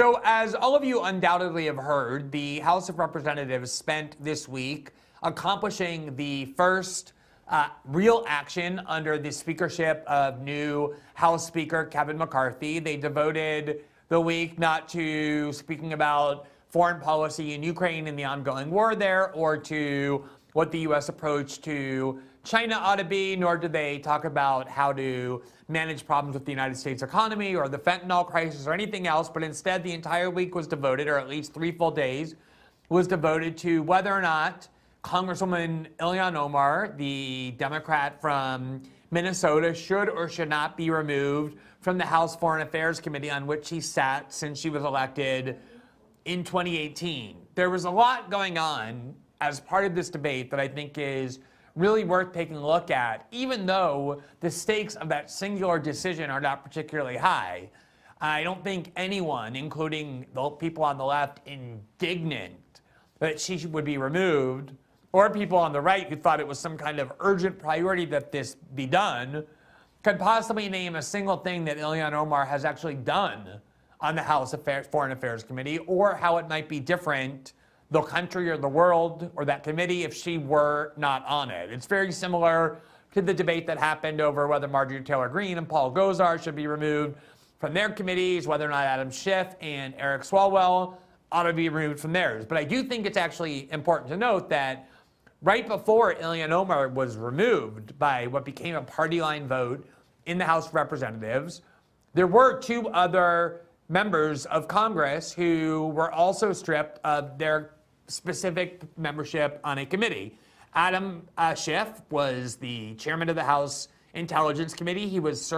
So as all of you undoubtedly have heard, the House of Representatives spent this week accomplishing the first real action under the speakership of new House Speaker Kevin McCarthy. They devoted the week not to speaking about foreign policy in Ukraine and the ongoing war there, or to what the U.S. approach to China ought to be, nor did they talk about how to manage problems with the United States economy or the fentanyl crisis or anything else, but instead the entire week was devoted, or at least 3 full days, was devoted to whether or not Congresswoman Ilhan Omar, the Democrat from Minnesota, should or should not be removed from the House Foreign Affairs Committee on which she sat since she was elected in 2018. There was a lot going on as part of this debate that I think is really worth taking a look at, even though the stakes of that singular decision are not particularly high. I don't think anyone, including the people on the left, indignant that she would be removed, or people on the right who thought it was some kind of urgent priority that this be done, could possibly name a single thing that Ilhan Omar has actually done on the House Foreign Affairs Committee, or how it might be different, the country or the world or that committee, if she were not on it. It's very similar to the debate that happened over whether Marjorie Taylor Greene and Paul Gosar should be removed from their committees, whether or not Adam Schiff and Eric Swalwell ought to be removed from theirs. But I do think it's actually important to note that right before Ilhan Omar was removed by what became a party line vote in the House of Representatives, there were 2 other members of Congress who were also stripped of their specific membership on a committee. Adam Schiff was the chairman of the House Intelligence Committee. He was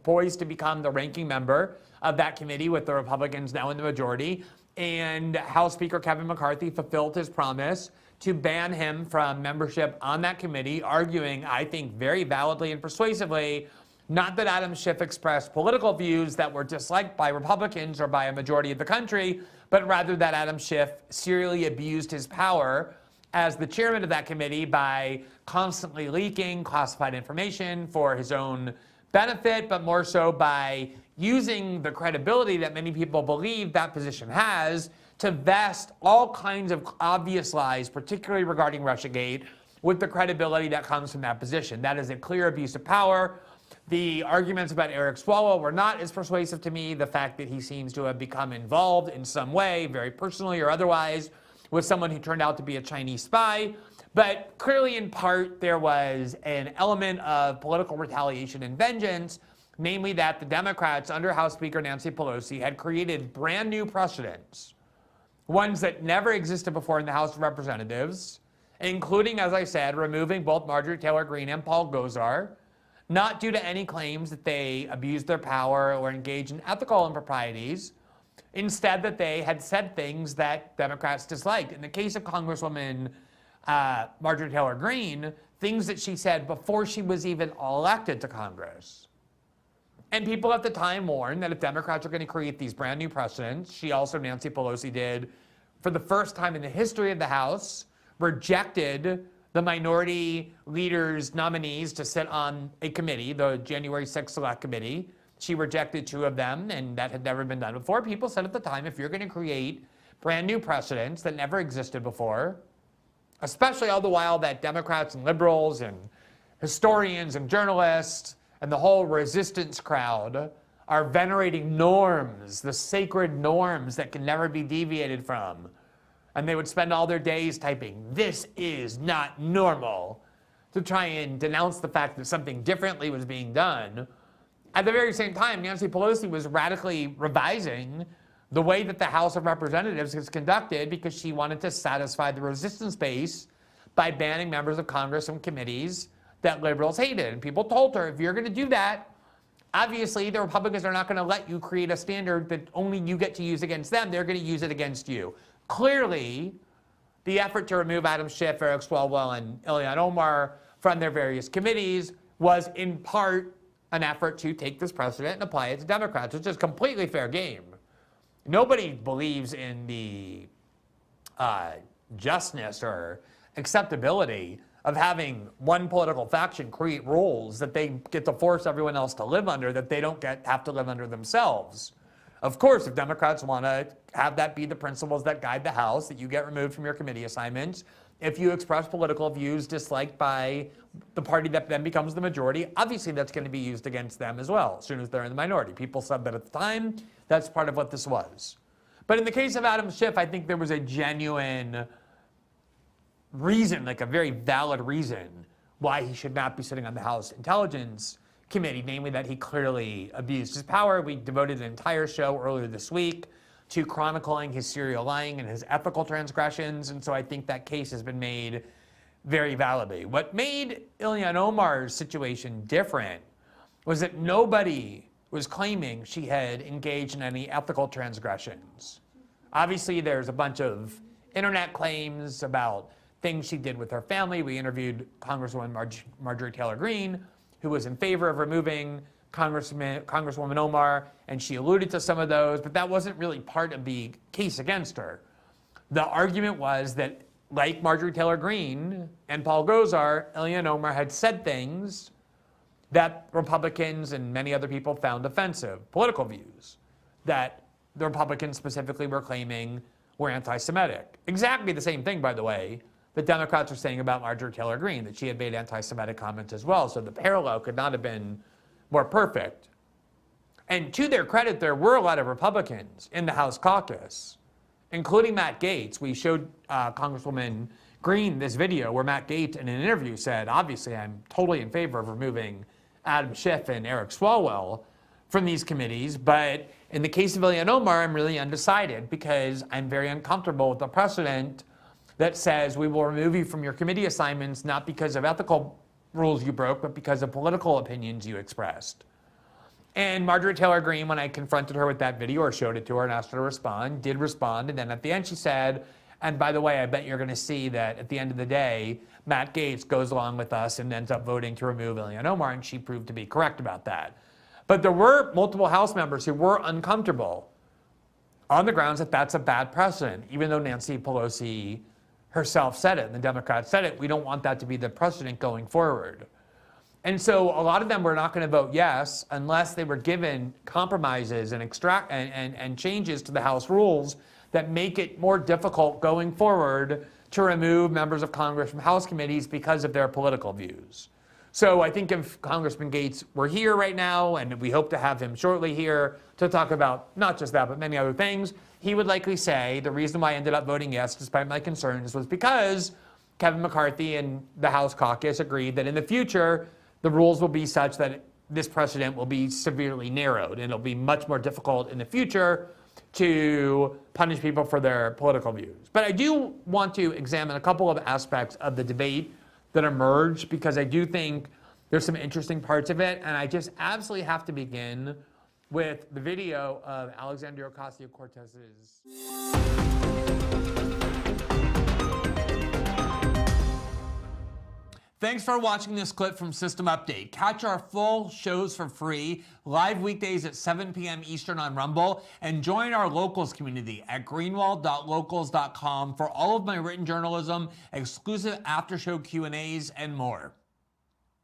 poised to become the ranking member of that committee with the Republicans now in the majority. And House Speaker Kevin McCarthy fulfilled his promise to ban him from membership on that committee, arguing, I think, very validly and persuasively, not that Adam Schiff expressed political views that were disliked by Republicans or by a majority of the country, but rather that Adam Schiff serially abused his power as the chairman of that committee by constantly leaking classified information for his own benefit, but more so by using the credibility that many people believe that position has to vest all kinds of obvious lies, particularly regarding Russiagate, with the credibility that comes from that position. That is a clear abuse of power. The arguments about Eric Swalwell were not as persuasive to me. The fact that he seems to have become involved in some way, very personally or otherwise, with someone who turned out to be a Chinese spy. But clearly, in part, there was an element of political retaliation and vengeance, namely that the Democrats under House Speaker Nancy Pelosi had created brand new precedents, ones that never existed before in the House of Representatives, including, as I said, removing both Marjorie Taylor Greene and Paul Gosar, not due to any claims that they abused their power or engaged in ethical improprieties, instead that they had said things that Democrats disliked. In the case of Congresswoman Marjorie Taylor Greene, things that she said before she was even elected to Congress. And people at the time warned that if Democrats are going to create these brand new precedents, she also, Nancy Pelosi did, for the first time in the history of the House, rejected the minority leaders' nominees to sit on a committee, the January 6th Select Committee. She rejected 2 of them, and that had never been done before. People said at the time, if you're going to create brand new precedents that never existed before, especially all the while that Democrats and liberals and historians and journalists and the whole resistance crowd are venerating norms, the sacred norms that can never be deviated from. And they would spend all their days typing, "This is not normal," to try and denounce the fact that something differently was being done. At the very same time, Nancy Pelosi was radically revising the way that the House of Representatives is conducted because she wanted to satisfy the resistance base by banning members of Congress from committees that liberals hated. And people told her, if you're going to do that, obviously the Republicans are not going to let you create a standard that only you get to use against them. They're going to use it against you. Clearly, the effort to remove Adam Schiff, Eric Swalwell, and Ilhan Omar from their various committees was in part an effort to take this precedent and apply it to Democrats, which is completely fair game. Nobody believes in the justness or acceptability of having one political faction create rules that they get to force everyone else to live under that they don't have to live under themselves. Of course, if Democrats want to have that be the principles that guide the House, that you get removed from your committee assignments, if you express political views disliked by the party that then becomes the majority, obviously that's going to be used against them as well, as soon as they're in the minority. People said that at the time. That's part of what this was. But in the case of Adam Schiff, I think there was a genuine reason, like a very valid reason, why he should not be sitting on the House Intelligence Committee, namely that he clearly abused his power. We devoted an entire show earlier this week to chronicling his serial lying and his ethical transgressions, and so I think that case has been made very validly. What made Ilhan Omar's situation different was that nobody was claiming she had engaged in any ethical transgressions. Obviously, there's a bunch of internet claims about things she did with her family. We interviewed Congresswoman Marjorie Taylor Greene, who was in favor of removing Congresswoman Omar, and she alluded to some of those, but that wasn't really part of the case against her. The argument was that, like Marjorie Taylor Greene and Paul Gosar, Ilhan Omar had said things that Republicans and many other people found offensive, political views, that the Republicans specifically were claiming were anti-Semitic. Exactly the same thing, by the way, that Democrats are saying about Marjorie Taylor Greene, that she had made anti-Semitic comments as well, so the parallel could not have been more perfect. And to their credit, there were a lot of Republicans in the House caucus, including Matt Gaetz. We showed Congresswoman Greene this video where Matt Gaetz in an interview said, obviously, I'm totally in favor of removing Adam Schiff and Eric Swalwell from these committees, but in the case of Ilhan Omar, I'm really undecided because I'm very uncomfortable with the precedent that says we will remove you from your committee assignments not because of ethical rules you broke, but because of political opinions you expressed. And Marjorie Taylor Greene, when I confronted her with that video or showed it to her and asked her to respond, did respond. And then at the end she said, and by the way, I bet you're going to see that at the end of the day, Matt Gaetz goes along with us and ends up voting to remove Ilhan Omar, and she proved to be correct about that. But there were multiple House members who were uncomfortable on the grounds that that's a bad precedent, even though Nancy Pelosi herself said it, and the Democrats said it. We don't want that to be the precedent going forward. And so a lot of them were not going to vote yes unless they were given compromises and changes to the House rules that make it more difficult going forward to remove members of Congress from House committees because of their political views. So I think if Congressman Gaetz were here right now, and we hope to have him shortly here to talk about not just that, but many other things, he would likely say the reason why I ended up voting yes, despite my concerns, was because Kevin McCarthy and the House caucus agreed that in the future, the rules will be such that this precedent will be severely narrowed, and it'll be much more difficult in the future to punish people for their political views. But I do want to examine a couple of aspects of the debate that emerged, because I do think there's some interesting parts of it, and I just absolutely have to begin with the video of Alexandria Ocasio-Cortez's. Thanks for watching this clip from System Update. Catch our full shows for free, live weekdays at 7 p.m. Eastern on Rumble, and join our locals community at greenwald.locals.com for all of my written journalism, exclusive after-show Q&As, and more.